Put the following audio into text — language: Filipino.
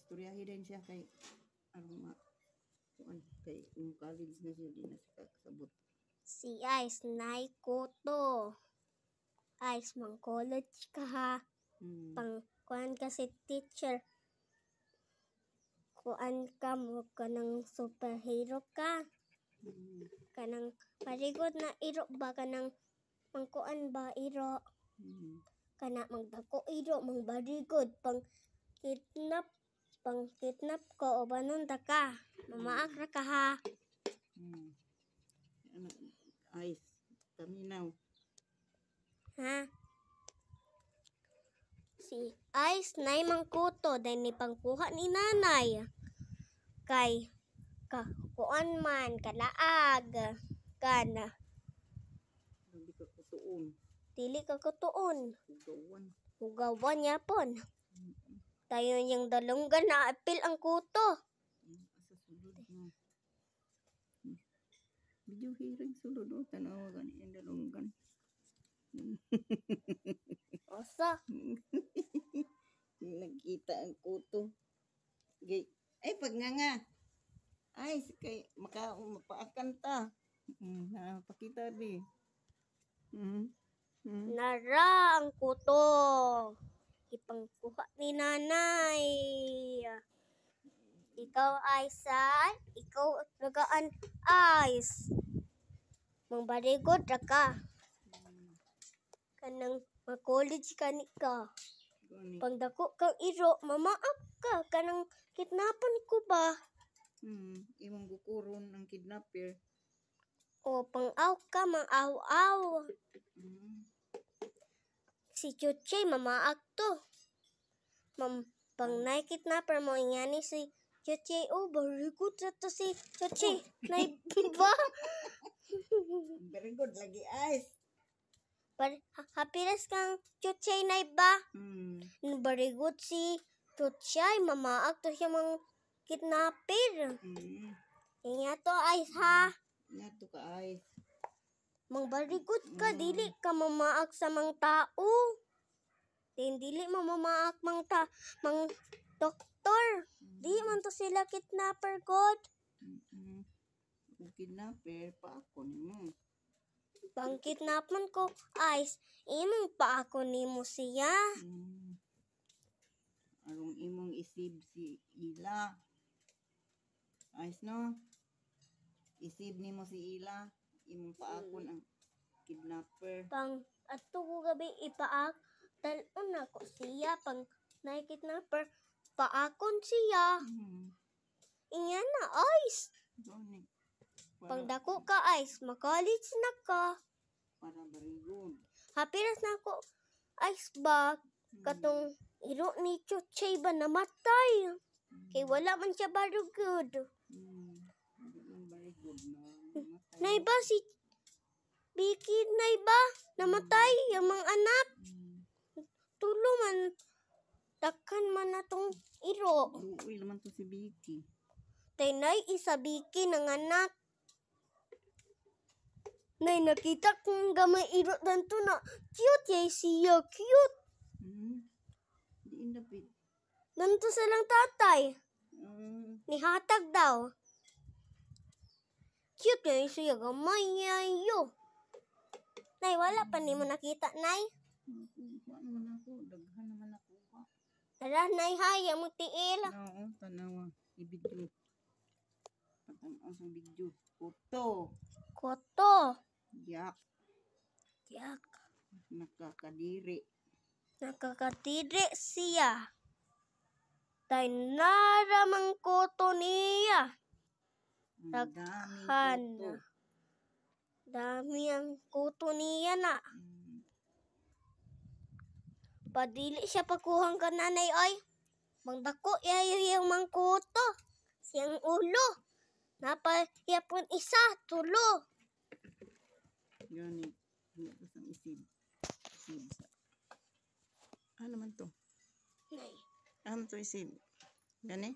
istoryahin din siya kay aron kay college na siya di na siya kasabot. Si Ice nay kuto. Ice mang college ka ha. Pang kuan ka si teacher. Kuan ka mo kanang superhero ka. Kanang parigod na iro ba kanang mangkuan ba iro. Kana magdako iro mang barigod pang kidnap ko o banon ta ka. Mamaak ra ka ha. Ice, paminaw. Ha? Si Ice nay mangkuto dahil ni pangkuha ni nanay. Kay kuan man kalaag. Kana. Hindi ka kutuon. Dili ka kutuon. Hugawan. Hugawan yapon. Tayo yung dalunggan na apil ang kuto. Asa sulod mo. Video hearing sulod o tanawa gani yung dalunggan. Osa. Nagkita ang kuto. Ay pagnganga. Ay kay mapaakan ta. Pakita di. Nara ang kuto. Ipangkuha ni nanay. Ikaw Aisan, ikaw lagaan Ice. Mangbarigod ra ka. Kanang ma-college ka ni ka. Pagdako kang iro, mamaap ka. Kanang kidnapan ko ba? Imong gukuron ang kidnapper. O pang-aw ka, mang-aw-aw. Si Chuchay, mamaak to. Pang naikidnapper mo, ingani si Chuchay. Oh, very good sa to si Chuchay. Naiba? Very good lagi Ice. Hapilas kang Chuchay naiba? Very good si Chuchay. Mamaak to siya mang kidnapper. Inya to Ice ha. Inya to ka Ice. Mang very good ka. Dili ka mamaak sa mang tao. Dili mo mamaak mang doktor. Di man to sila kidnapper god. Kidnapper pa ako nimo. Pang kidnapan ko Ice, imong pa ako nimo siya. Arong imong isib si Ila. Ice no? Isib nimo si Ila, imong paakon ang kidnapper. Pang ato ko gabi ipaak, talon na ko siya pang naikidnapper, paakon siya. Inya na Ice. Pang dako ka Ice, ma-college na ka. Para barigod. Hapiras na ako Ice ba? Katong iro ni Chuchay ba namatay? Kay wala man siya barugod. Naiba si Vicky, naiba? Namatay yung mga anak. Tulo man. Takkan man na tong iro. Uy naman to si Vicky. Nay isa Vicky ng anak. Nay nakita kong gamay iro danto na cute yay siya. Cute. Di indapit. Danto silang tatay. Nihatag daw. Cute yay siya. Gamay yayo. Nay, wala pa ni mo nakita, Nay? Nakuha naman ako. Daghan naman ako. Tara, Nay, hay. Ang tiil. Oo, tanawa. I-video. Patanaw sa video. Kuto. Koto. Yak. Yak. Nakakadiri. Nakakatiri siya. Tay naramang koto niya. Daghan. Dami ang kuto niya na. Padili siya pagkuhang ka nanay ay. Mangdako yayo yung mangkuto. Siyang ulo. Napayapon isa, tulo. Gani. Isang isib. Ano man to? Nay. Ano to isib? Gani?